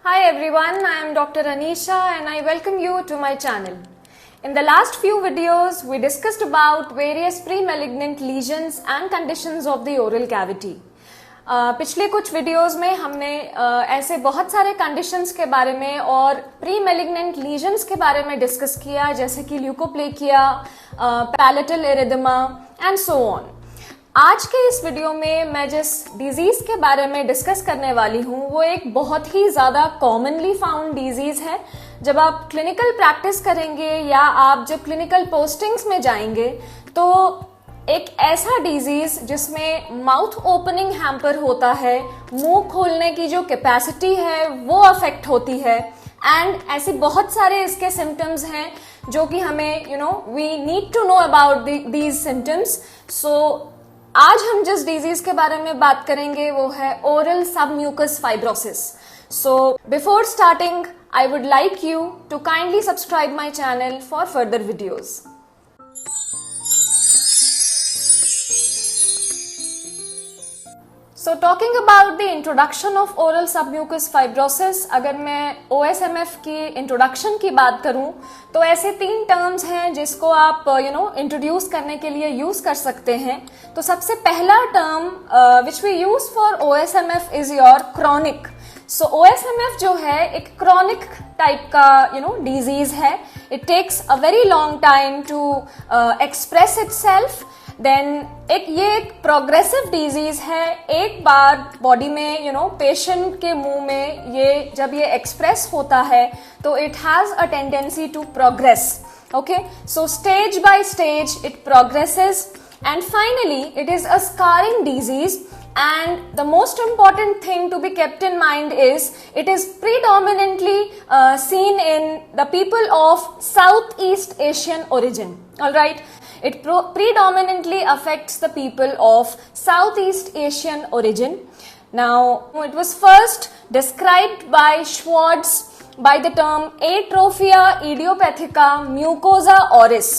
Hi everyone, I am Dr. Anisha and I welcome you to my channel. In the last few videos, we discussed about various pre-malignant lesions and conditions of the oral cavity. पिछले कुछ videos में हमने ऐसे बहुत सारे conditions के बारे में और प्री मेलिग्नेंट लीजन्स के बारे में डिस्कस किया, जैसे कि leukoplakia, palatal erythema and so on. आज के इस वीडियो में मैं जिस डिजीज के बारे में डिस्कस करने वाली हूँ वो एक बहुत ही ज्यादा कॉमनली फाउंड डिजीज है. जब आप क्लिनिकल प्रैक्टिस करेंगे या आप जब क्लिनिकल पोस्टिंग्स में जाएंगे तो एक ऐसा डिजीज जिसमें माउथ ओपनिंग हैम्पर होता है, मुंह खोलने की जो कैपेसिटी है वो अफेक्ट होती है एंड ऐसे बहुत सारे इसके सिम्टम्स हैं जो कि हमें we need to know about these symptoms. So आज हम जिस डिजीज के बारे में बात करेंगे वो है oral submucous fibrosis. So before starting I would like you to kindly subscribe my channel for further videos. So talking about the introduction of oral submucous fibrosis, अगर मैं OSMF की introduction की बात करूं तो ऐसे 3 terms हैं जिसको आप introduce करने के लिए use कर सकते हैं. तो सबसे पहला term which we use for OSMF is your chronic. So OSMF जो है एक chronic type का disease है. It takes a very long time to express itself. Then ये एक प्रोग्रेसिव डिजीज है. एक बार बॉडी में पेशेंट के मुंह में जब ये एक्सप्रेस होता है तो it has a tendency to progress. Okay, so stage by stage it progresses and finally it is a scarring disease. And the most important thing to be kept in mind is it is predominantly seen in the people of Southeast Asian origin. All right, it predominantly affects the people of Southeast Asian origin. Now, it was first described by Schwartz by the term Atrophia idiopathica mucosa oris.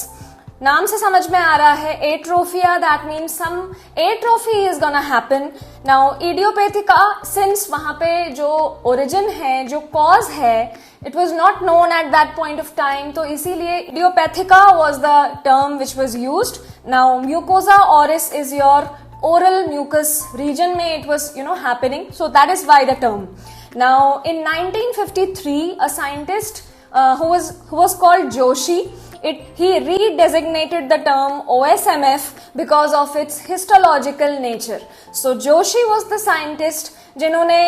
नाम से समझ में आ रहा है atrophia, that means some atrophy is gonna happen. Now idiopathica, since वहां पे जो ओरिजिन है, जो कॉज है, it was not known at that point of time, तो इसीलिए idiopathica was the term which was used. Now mucosa oris is your oral mucus region में it was happening, so that is why the term. Now in 1953 a scientist who was called Joshi, he redesignated the term OSMF because of its histological nature. So Joshi was the scientist जिन्होंने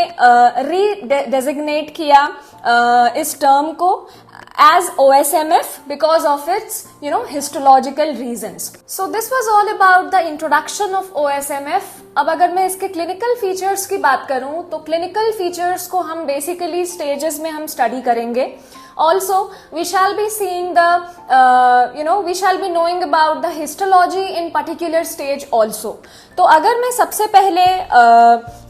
redesignate किया इस term को as OSMF because of its histological reasons. So this was all about the introduction of OSMF. अब अगर मैं इसके clinical features की बात करूं तो क्लिनिकल फीचर्स को हम बेसिकली स्टेजेस में हम स्टडी करेंगे. Also, we shall be seeing we shall be knowing about the histology in particular stage also. तो अगर मैं सबसे पहले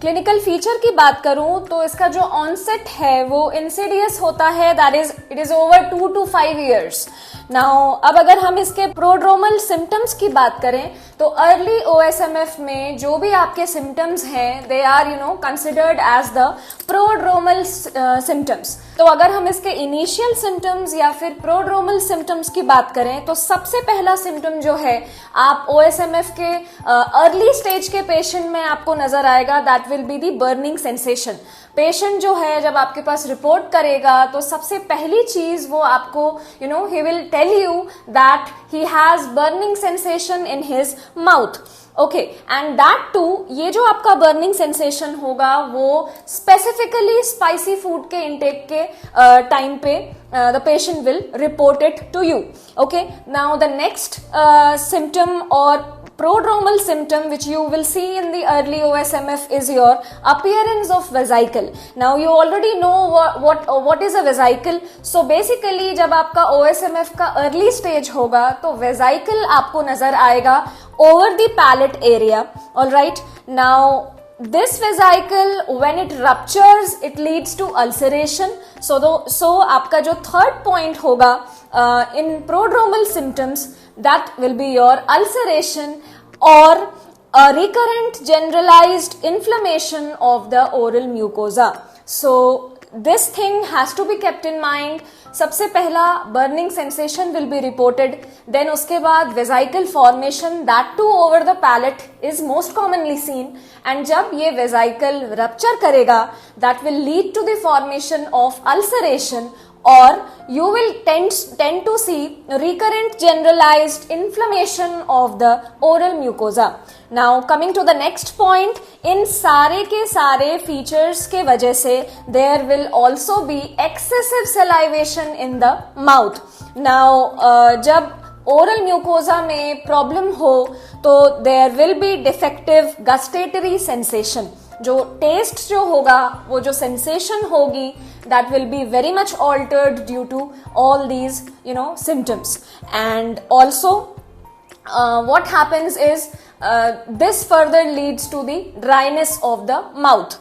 क्लिनिकल फीचर की बात करूं तो इसका जो ऑनसेट है वो इंसिडियस होता है, that is it is over 2 to 5 years. Now अब अगर हम इसके प्रोड्रोमल सिम्टम्स की बात करें तो अर्ली OSMF में जो भी आपके सिम्टम्स हैं they are considered as the prodromal symptoms. तो अगर हम इसके इनिशियल सिम्टम्स या फिर प्रोड्रोमल सिम्टम्स की बात करें तो सबसे पहला सिम्टम जो है आप OSMF के अर्ली स्टेज के पेशेंट में आपको नजर आएगा, that will be the burning sensation. Patient जो है जब आपके पास रिपोर्ट करेगा तो सबसे पहली चीज वो आपको he will tell you that he has burning sensation in his mouth. Okay, and that too, ये जो आपका बर्निंग सेंसेशन होगा वो स्पेसिफिकली स्पाइसी फूड के इंटेक के टाइम पे the patient will report it to you. Okay, now the next symptom or prodromal symptom which you will see in the early OSMF is your appearance of vesicle. Now you already know what is a vesicle. So basically जब आपका OSMF का early stage होगा तो vesicle आपको नजर आएगा over the palate area. All right, now this vesicle when it ruptures it leads to ulceration. So आपका जो third point होगा in prodromal symptoms, that will be your ulceration or a recurrent generalized inflammation of the oral mucosa. So this thing has to be kept in mind. सबसे पहला burning sensation will be reported, then उसके बाद vesicle formation, that too over the palate is most commonly seen, and जब ये vesicle rupture करेगा, that will lead to the formation of ulceration, or you will tend to see recurrent generalized inflammation of the oral mucosa. Now coming to the next point, इन सारे के सारे features के वजह से there will also be excessive salivation in the mouth. Now जब oral mucosa में problem हो तो there will be defective gustatory sensation. जो टेस्ट जो होगा, वो जो सेंसेशन होगी, that will be very much altered due to all these symptoms. And also what happens is this further leads to the dryness of the mouth.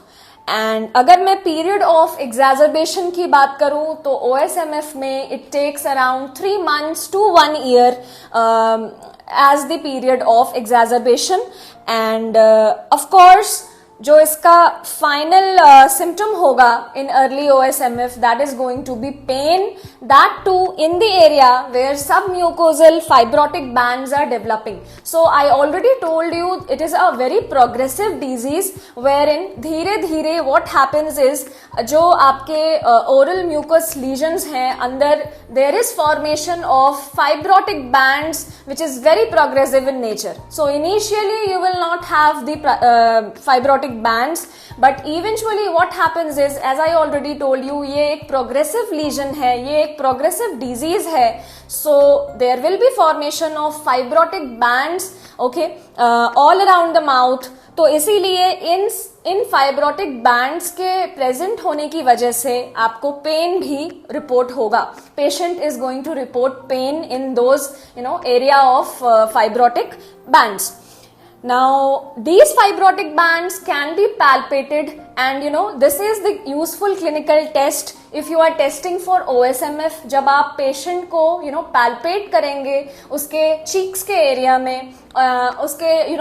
And अगर मैं period of exacerbation की बात करूं तो OSMF में it takes around 3 months to 1 year as the period of exacerbation. And of course जो इसका final symptom होगा in early OSMF, that is going to be pain, that too in the area where submucosal fibrotic bands are developing. So I already told you it is a very progressive disease wherein धीरे धीरे what happens is जो आपके oral mucous lesions हैं अंदर there is formation of fibrotic bands which is very progressive in nature. So initially you will not have the fibrotic bands, but eventually what happens is, as I already told you, ये एक progressive lesion है, ये एक progressive disease है, so there will be formation of fibrotic bands, okay, all around the mouth. तो इसीलिए इन fibrotic bands के present होने की वजह से आपको pain भी report होगा. Patient is going to report pain in those area of fibrotic bands. Now these fibrotic bands can be palpated, and this is the useful clinical test if you are testing for OSMF. जब आप patient को palpate करेंगे उसके cheeks के area में, उसके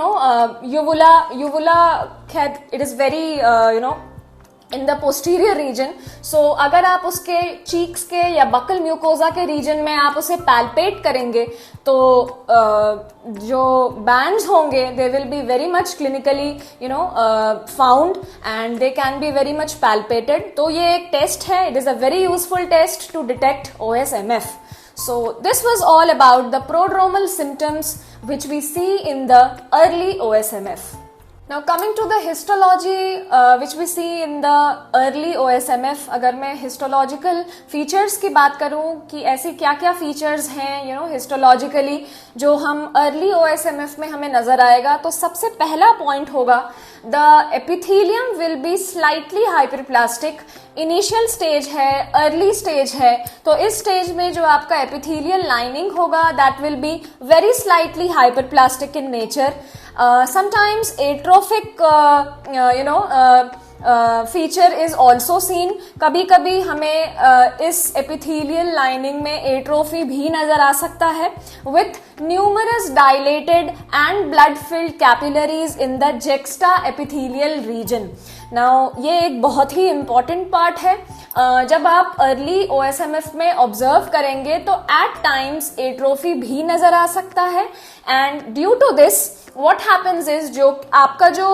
uvula it is very in the posterior region. So अगर आप उसके cheeks के या buccal mucosa के region में आप उसे palpate करेंगे तो जो bands होंगे they will be very much clinically found, and they can be very much palpated. तो ये एक test है, it is a very useful test to detect OSMF. So this was all about the prodromal symptoms which we see in the early OSMF. Now coming to the histology which we see in the early OSMF, अगर मैं histological features की बात करूं कि ऐसी क्या क्या features हैं histologically जो हम early OSMF में हमें नजर आएगा, तो सबसे पहला point होगा the epithelium will be slightly hyperplastic. Initial stage है, अर्ली स्टेज है, तो इस स्टेज में जो आपका epithelial lining होगा that will be very slightly hyperplastic in nature. Sometimes atrophic feature is also seen. कभी कभी हमें इस epithelial lining में atrophy भी नजर आ सकता है with numerous dilated and blood filled capillaries in the juxta epithelial region. Now ये एक बहुत ही important part है. जब आप early OSMF में observe करेंगे तो at times atrophy भी नजर आ सकता है, and due to this what happens is जो आपका जो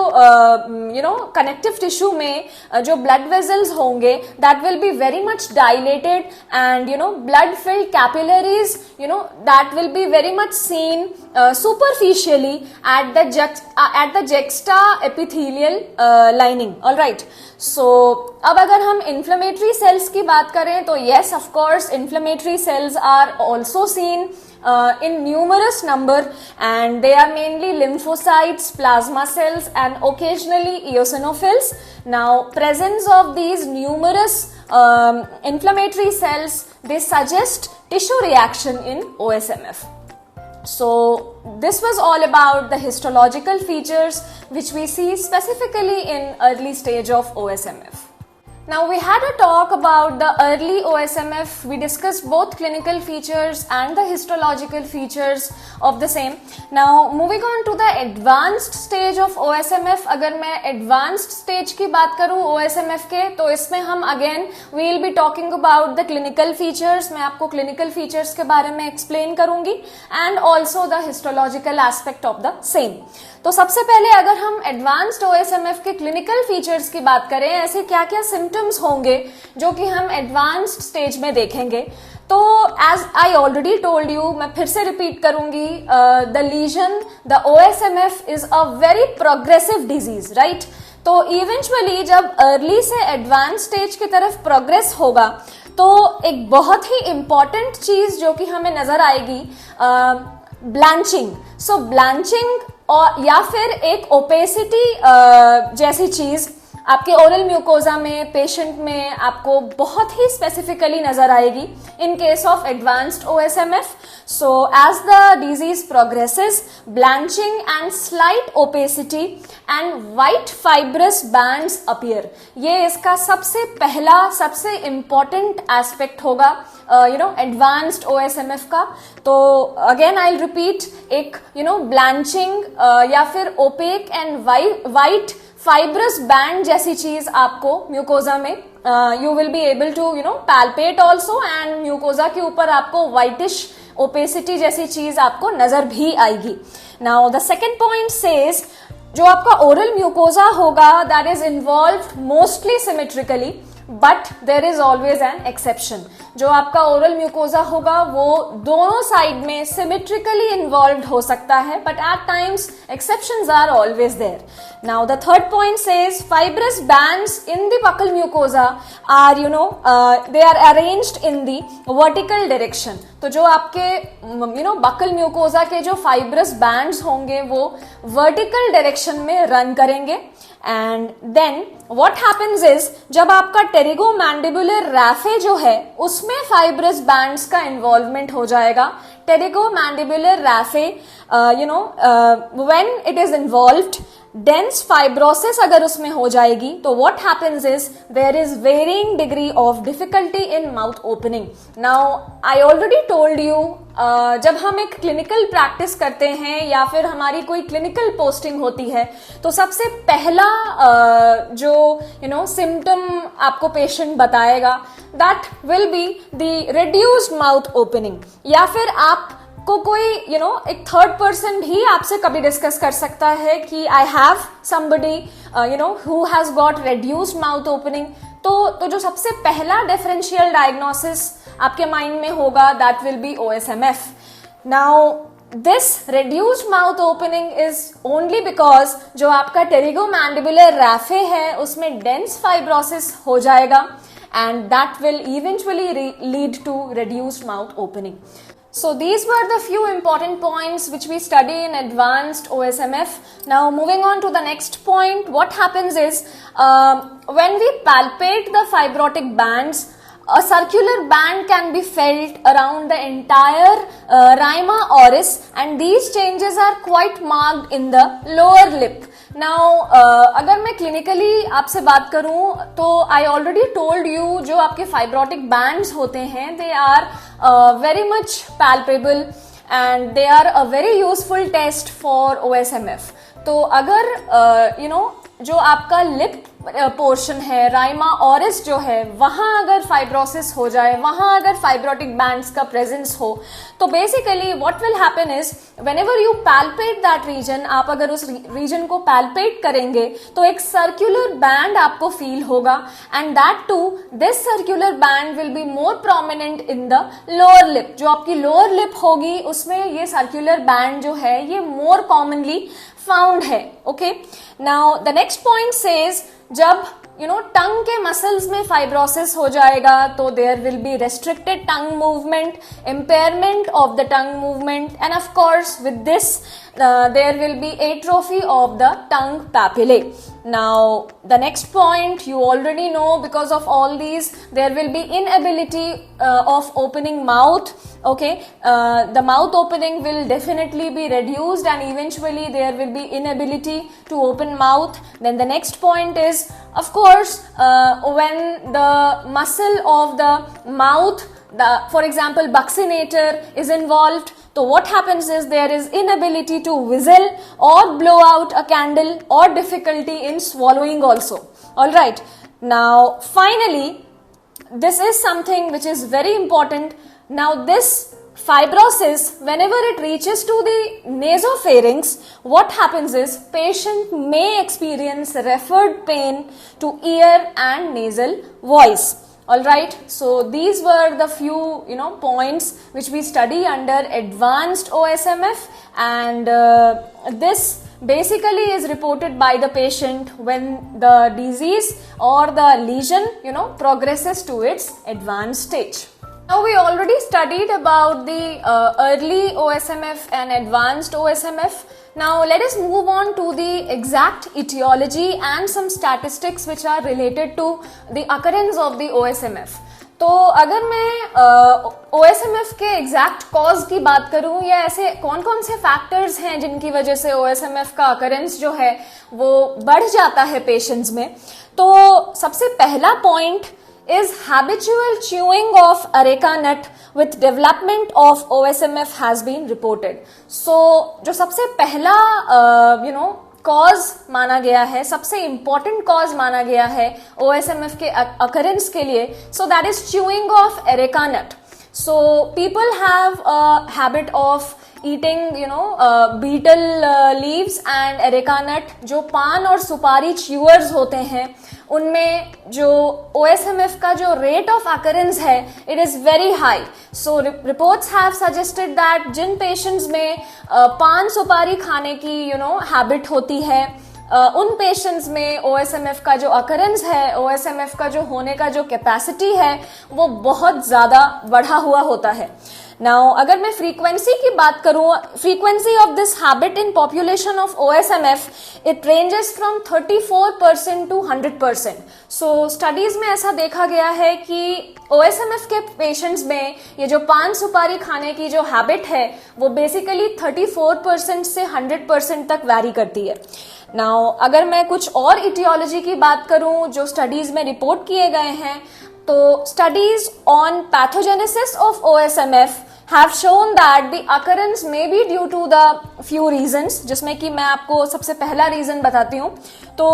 connective tissue में जो blood vessels होंगे that will be very much dilated, and blood filled capillaries that will be very much seen superficially at the juxta epithelial lining. All right, so अब अगर हम inflammatory cells की बात करें तो yes, of course inflammatory cells are also seen in numerous number, and they are mainly lymphocytes, plasma cells, and occasionally eosinophils. Now presence of these numerous inflammatory cells, they suggest tissue reaction in OSMF. So this was all about the histological features which we see specifically in early stage of OSMF. Now we had a talk about the early OSMF. We discussed both clinical features and the histological features of the same. Now moving on to the advanced stage of OSMF. अगर मैं advanced stage की बात करूँ OSMF के, तो इसमें हम again we will be talking about the clinical features. मैं आपको clinical features के बारे में explain करूँगी and also the histological aspect of the same. तो सबसे पहले अगर हम एडवांस्ड OSMF के क्लिनिकल फीचर्स की बात करें, ऐसे क्या क्या सिम्टम्स होंगे जो कि हम एडवांस्ड स्टेज में देखेंगे, तो as I already told you, मैं फिर से रिपीट करूंगी, the lesion, the OSMF is a very progressive disease, right. तो इवेंचुअली जब अर्ली से एडवांस स्टेज की तरफ प्रोग्रेस होगा तो एक बहुत ही इंपॉर्टेंट चीज जो कि हमें नजर आएगी, ब्लैंचिंग. सो ब्लैंचिंग और या फिर एक ओपेसिटी जैसी चीज आपके ओरल म्यूकोजा में पेशेंट में आपको बहुत ही स्पेसिफिकली नजर आएगी in case of advanced OSMF. So as the disease progresses, blanching and slight opacity and white fibrous bands appear. ये इसका सबसे पहला सबसे इंपॉर्टेंट एस्पेक्ट होगा एडवांस्ड OSMF का. तो अगेन आई विल रिपीट, एक ब्लैंचिंग या फिर opaque and white fibrous band जैसी चीज आपको म्यूकोजा में you will be able to palpate also, and mucosa के ऊपर आपको वाइटिश ओपेसिटी जैसी चीज आपको नजर भी आएगी. Now the second point says, जो आपका ओरल म्यूकोजा होगा that is involved mostly symmetrically, but there is always an exception. जो आपका ओरल म्यूकोजा होगा वो दोनों साइड में सिमेट्रिकली इन्वॉल्व हो सकता है, but at times exceptions are always there. Now the third point says, fibrous bands in the buccal mucosa are they are arranged in the vertical direction. तो जो आपके बकल म्यूकोजा के जो fibrous bands होंगे वो वर्टिकल डायरेक्शन में run करेंगे. And then what happens is, जब आपका टेरिगोमैंडिबुलर रैफे जो है उसमें फाइब्रस बैंड्स का इन्वॉल्वमेंट हो जाएगा. Pterygomandibular raphe when it is involved, dense fibrosis अगर उसमें हो जाएगी, तो what happens is there is varying degree of difficulty in mouth opening. Now I already told you, जब हम एक क्लिनिकल प्रैक्टिस करते हैं या फिर हमारी कोई क्लिनिकल पोस्टिंग होती है, तो सबसे पहला जो सिम्टम आपको पेशेंट बताएगा that will be the reduced mouth opening. या फिर आप को कोई एक थर्ड पर्सन भी आपसे कभी डिस्कस कर सकता है कि I have somebody who has got reduced mouth opening. तो जो सबसे पहला डिफरेंशियल डायग्नोसिस आपके माइंड में होगा that will be OSMF. Now this reduced mouth opening is only because जो आपका टेरिगोमैंडिबुलर रैफे है उसमें डेंस फाइब्रोसिस हो जाएगा, and that will eventually lead to reduced mouth opening. So these were the few important points which we study in advanced OSMF. Now moving on to the next point, what happens is when we palpate the fibrotic bands, a circular band can be felt around the entire rima oris, and these changes are quite marked in the lower lip. Now अगर मैं clinically आपसे बात करूं तो आई already told you, जो आपके fibrotic bands होते हैं they are very much palpable and they are a very useful test for OSMF. तो अगर जो आपका लिप पोर्शन है, राइमा ऑरिस जो है, वहां अगर फाइब्रोसिस हो जाए, वहां अगर फाइब्रोटिक बैंड्स का प्रेजेंस हो, तो basically what will happen is whenever you palpate that region, आप अगर उस रीजन को पैल्पेट करेंगे तो एक सर्कुलर बैंड आपको फील होगा, and that too this circular band will be more prominent in the lower lip. जो आपकी लोअर लिप होगी उसमें ये सर्कुलर बैंड जो है ये मोर कॉमनली फाउंड है. Okay, now the next point says, जब टंग के मसल्स में फाइब्रोसिस हो जाएगा तो there will be restricted tongue movement, impairment of the tongue movement, and of course with this there will be atrophy of the tongue papillae. Now, the next point you already know, because of all these, there will be inability of opening mouth. Okay, the mouth opening will definitely be reduced, and eventually there will be inability to open mouth. Then the next point is, of course, when the muscle of the mouth, for example, buccinator is involved. So what happens is there is inability to whistle or blow out a candle, or difficulty in swallowing also. Alright, now finally, this is something which is very important. Now this fibrosis, whenever it reaches to the nasopharynx, what happens is patient may experience referred pain to ear and nasal voice. Alright, so these were the few points which we study under advanced OSMF, and this basically is reported by the patient when the disease or the lesion progresses to its advanced stage. Now we already studied about the early OSMF and advanced OSMF. Now let us move on to the exact etiology and some statistics which are related to the occurrence of the OSMF. तो अगर मैं OSMF के exact cause की बात करूं, या ऐसे कौन कौन से फैक्टर्स हैं जिनकी वजह से OSMF का अकरेंस जो है वो बढ़ जाता है पेशेंट्स में, तो सबसे पहला point is habitual chewing of areca nut with development of OSMF has been reported. So जो सबसे पहला कॉज माना गया है, सबसे इंपॉर्टेंट कॉज माना गया है OSMF के अकरेंस के लिए, so that is chewing of areca nut. So people have a habit of eating betel leaves and areca nut. जो पान और सुपारी च्यूअर्स होते हैं उनमें जो OSMF का जो रेट ऑफ अकरेंस है, it is very high. So reports have suggested that जिन पेशेंट्स में पान सुपारी खाने की हैबिट होती है, उन पेशेंट्स में OSMF का जो अकरेंस है, OSMF का जो होने का जो कैपेसिटी है, वो बहुत ज्यादा बढ़ा हुआ होता है. नाउ अगर मैं फ्रीक्वेंसी की बात करूं, frequency of this habit in population of OSMF, it ranges from 34% to 100%. So studies में ऐसा देखा गया है कि OSMF के पेशेंट्स में ये जो पान सुपारी खाने की जो हैबिट है वो बेसिकली 34% से 100% तक वैरी करती है. नाउ अगर मैं कुछ और इटियोलॉजी की बात करूं जो स्टडीज में रिपोर्ट किए गए हैं, तो studies on pathogenesis of OSMF have shown that the occurrence may be due to the few reasons, जिसमें कि मैं आपको सबसे पहला रीजन बताती हूँ. तो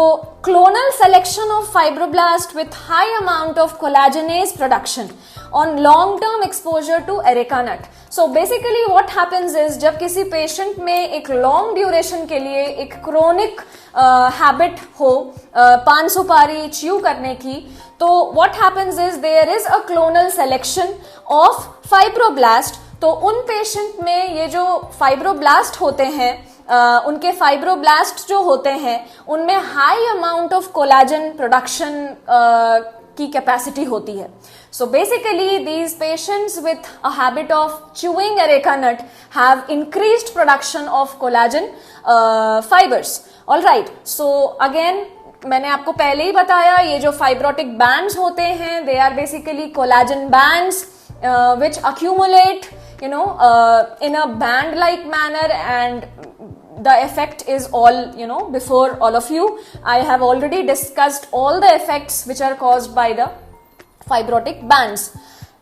clonal selection of fibroblast with high amount of collagenase production on long term exposure to areca nut. So basically what happens is जब किसी पेशेंट में एक लॉन्ग ड्यूरेशन के लिए एक क्रोनिक हैबिट हो पान सुपारी च्यू करने की, तो what happens is there is a clonal selection of fibroblast. तो उन पेशेंट में ये जो फाइब्रोब्लास्ट होते हैं, उनके फाइब्रोब्लास्ट जो होते हैं उनमें high amount of collagen production की कैपेसिटी होती है. So basically these patients with a habit of chewing areca nut have increased production of collagen fibers. All right, so again मैंने आपको पहले ही बताया, ये जो फाइब्रोटिक बैंड्स होते हैं, they are basically collagen bands which accumulate in a band like manner, and the effect is all before all of you. I have already discussed all the effects which are caused by the fibrotic bands.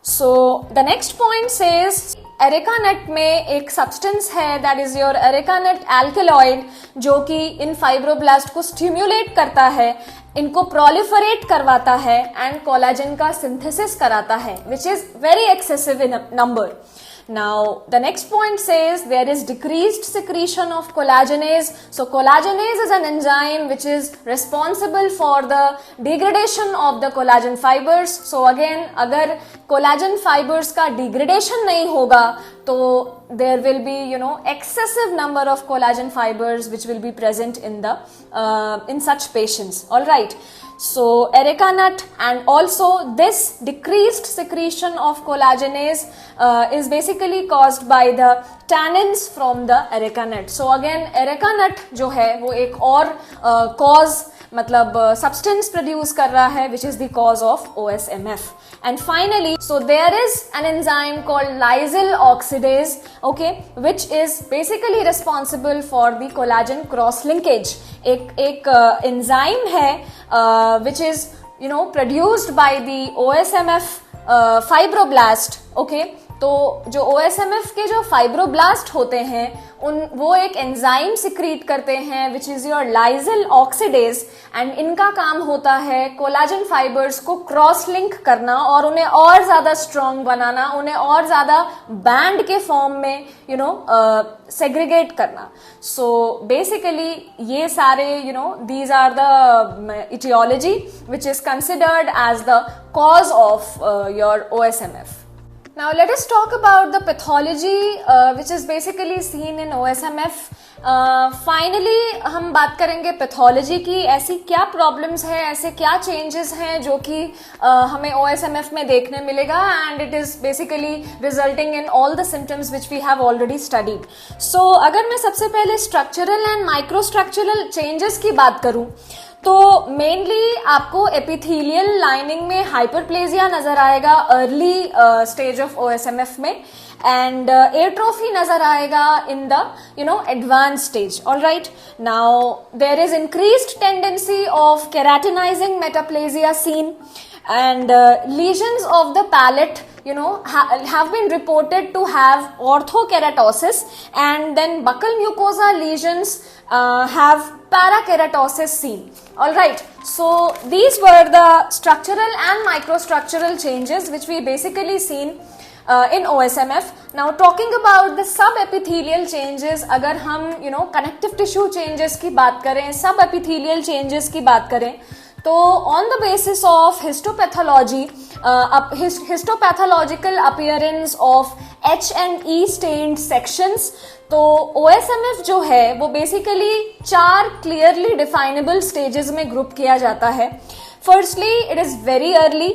So the next point says areca nut में एक substance है, that is your areca nut alkaloid, जो कि इन fibroblast को stimulate करता है, इनको proliferate करवाता है एंड कोलाजन का सिंथेसिस कराता है, which is very excessive in number. Now the next point says there is decreased secretion of collagenase. So collagenase is an enzyme which is responsible for the degradation of the collagen fibers. So again, अगर collagen fibers का degradation नहीं होगा तो there will be excessive number of collagen fibers which will be present in the in such patients. All right. So areca nut and also this decreased secretion of collagenase is basically caused by the tannins from the areca nut. So again areca nut जो है वो एक और cause मतलब substance produce कर रहा है which is the cause of OSMF. And finally, so there is an enzyme called lysyl oxidase, okay, which is basically responsible for the collagen cross linkage. एक enzyme है which is produced by the OSMF fibroblast, okay. तो जो OSMF के जो fibroblast होते हैं वो एक एंजाइम सिक्रीट करते हैं which is your lysyl oxidase, and इनका काम होता है कोलाजन फाइबर्स को क्रॉस लिंक करना और उन्हें और ज्यादा स्ट्रॉन्ग बनाना, उन्हें और ज्यादा बैंड के फॉर्म में सेग्रीगेट करना. सो बेसिकली ये सारे these are the etiology which is considered as the cause of your OSMF. Now let us talk about the pathology which is basically seen in OSMF. Finally हम बात करेंगे pathology की. ऐसी क्या प्रॉब्लम्स है, ऐसे क्या चेंजेस हैं जो कि हमें OSMF में देखने मिलेगा, and it is basically resulting in all the symptoms which we have already studied. So अगर मैं सबसे पहले स्ट्रक्चरल एंड माइक्रोस्ट्रक्चरल चेंजेस की बात करूं तो मेनली आपको एपिथेलियल लाइनिंग में हाइपरप्लेजिया नजर आएगा अर्ली स्टेज ऑफ OSMF में, एंड एट्रोफी नजर आएगा in the advance stage. Alright, now there is increased tendency of keratinizing metaplasia seen, and lesions of the palate have been reported to have orthokeratosis, and then buccal mucosa lesions have parakeratosis seen. All right, so these were the structural and microstructural changes which we basically seen in OSMF. Now talking about the subepithelial changes, अगर हम connective tissue changes की बात करें, subepithelial changes की बात करें, तो on the basis of histopathology, histopathological appearance of H&E stained sections, तो OSMF जो है वो बेसिकली 4 clearly definable stages में ग्रुप किया जाता है. Firstly, it is very early.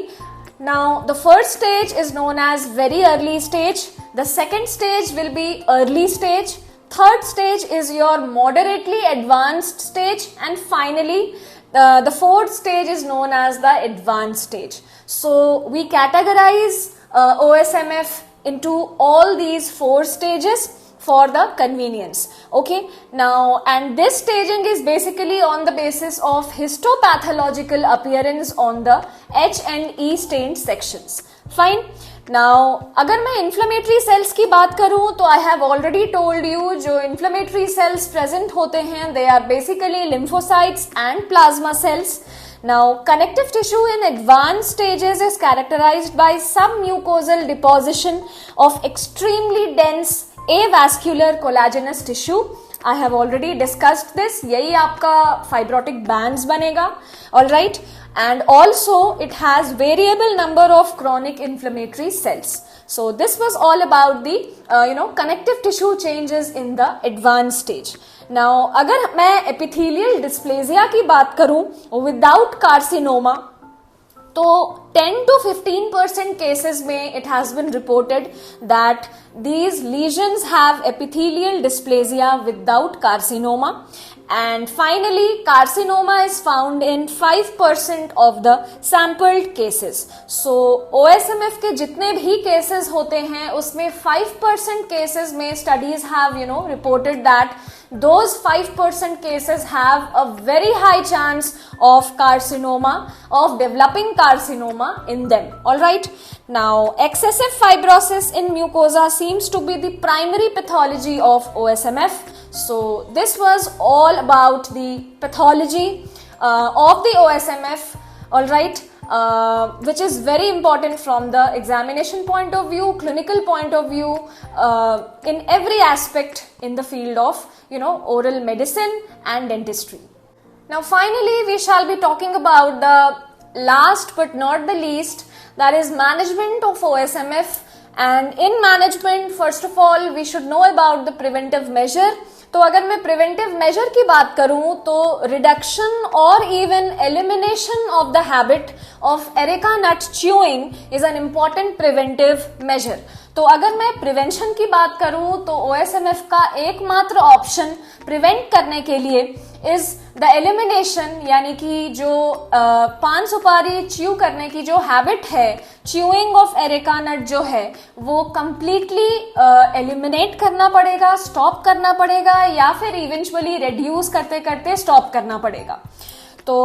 Now the first stage is known as very early stage. The second stage will be early stage. Third stage is your moderately advanced stage, and finally the fourth stage is known as the advanced stage. So we categorize OSMF into all these 4 stages for the convenience. Okay, now and this staging is basically on the basis of histopathological appearance on the H&E stained sections. Fine. Now अगर मैं inflammatory cells की बात करूं तो I have already told you जो inflammatory cells present होते हैं they are basically lymphocytes and plasma cells. Now connective tissue in advanced stages is characterized by submucosal deposition of extremely dense avascular collagenous tissue. I have already discussed this. यही आपका fibrotic bands बनेगा. All right. And also it has variable number of chronic inflammatory cells. So this was all about the connective tissue changes in the advanced stage. Now अगर मैं epithelial dysplasia की बात करूं without carcinoma, तो 10 to 15% cases में it has been reported that these lesions have epithelial dysplasia without carcinoma, and finally carcinoma is found in 5% of the sampled cases. So OSMF के जितने भी cases होते हैं उसमें 5% cases में studies have reported that those 5% cases have a very high chance of carcinoma, of developing carcinoma in them. All right. Now excessive fibrosis in mucosa seems to be the primary pathology of OSMF. So this was all about the pathology of the OSMF. All right. Which is very important from the examination point of view, clinical point of view, in every aspect in the field of oral medicine and dentistry. Now finally we shall be talking about the last but not the least, that is management of OSMF. And in management, first of all we should know about the preventive measure. तो अगर मैं preventive measure की बात करूं तो reduction और even elimination of the habit of areca nut chewing is an important preventive measure. तो अगर मैं प्रिवेंशन की बात करूं तो OSMF का एकमात्र ऑप्शन प्रिवेंट करने के लिए इज द एलिमिनेशन, यानी कि जो पान सुपारी च्यू करने की जो हैबिट है, च्यूइंग ऑफ एरेका नट जो है वो कंप्लीटली एलिमिनेट करना पड़ेगा, स्टॉप करना पड़ेगा, या फिर इवेंचुअली रिड्यूस करते करते स्टॉप करना पड़ेगा। तो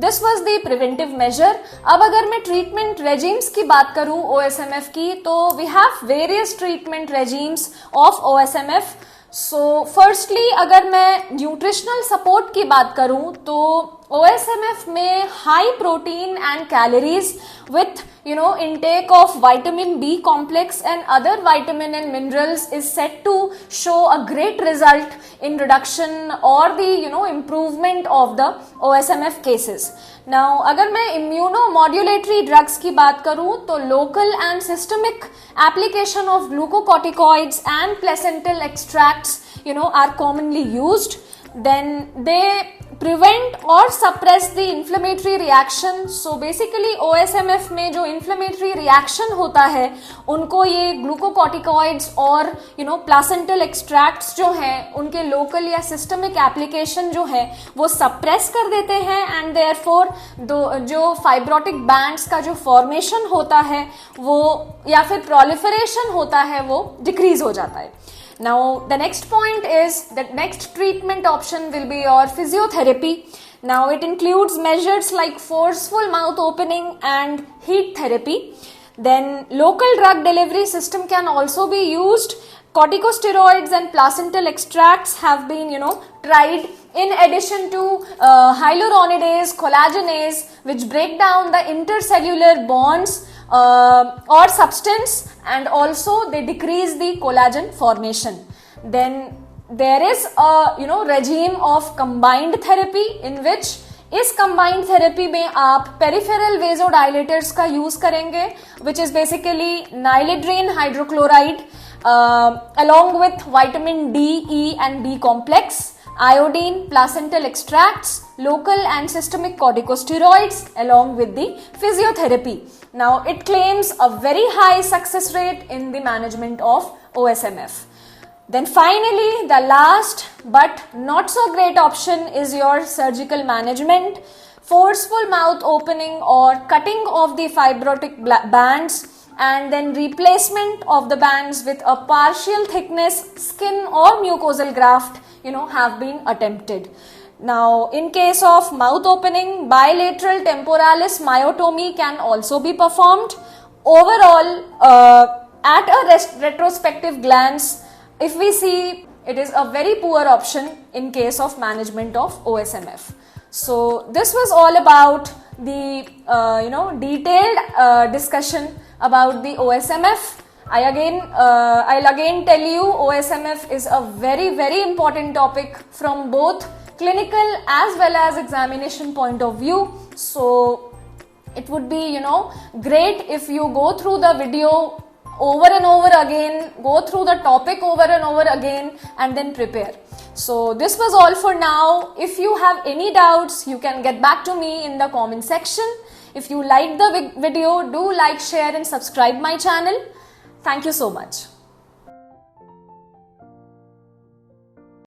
this was the preventive measure. अब अगर मैं ट्रीटमेंट रेजिम्स की बात करूं OSMF की, तो we have various treatment regimes of OSMF। So firstly अगर मैं न्यूट्रिशनल सपोर्ट की बात करूं तो OSMF में high protein and calories with intake of vitamin B complex and other vitamin and minerals is said to show a great result in reduction or the improvement of the OSMF cases. Now अगर मैं immunomodulatory drugs की बात करूं तो local and systemic application of glucocorticoids and placental extracts are commonly used. Then they prevent or suppress the inflammatory reaction. So basically OSMF में जो inflammatory reaction होता है उनको ये glucocorticoids और placental extracts जो हैं उनके local या systemic application जो है वो suppress कर देते हैं, and therefore जो fibrotic bands का जो formation होता है वो या फिर proliferation होता है वो decrease हो जाता है। Now the next point is that next treatment option will be your physiotherapy. Now it includes measures like forceful mouth opening and heat therapy. Then local drug delivery system can also be used. Corticosteroids and placental extracts have been tried in addition to hyaluronidase, collagenase, which break down the intercellular bonds or substance, and also they decrease the collagen formation. Then there is a regime of combined therapy in which इस combined therapy में आप peripheral vasodilators का use करेंगे, which is basically nylidrine hydrochloride along with vitamin D, E and B complex, iodine, placental extracts, local and systemic corticosteroids along with the physiotherapy. Now it claims a very high success rate in the management of OSMF. Then finally the last but not so great option is your surgical management. Forceful mouth opening or cutting of the fibrotic bands and then replacement of the bands with a partial thickness skin or mucosal graft have been attempted. Now in case of mouth opening, bilateral temporalis myotomy can also be performed. Overall at a retrospective glance, if we see, it is a very poor option in case of management of OSMF. So this was all about the detailed discussion about the OSMF. I'll again tell you, OSMF is a very, very important topic from both clinical as well as examination point of view. So it would be great if you go through the video over and over again, go through the topic over and over again, and then prepare. So this was all for now. If you have any doubts, you can get back to me in the comment section. If you like the video, do like, share and subscribe my channel. Thank you so much.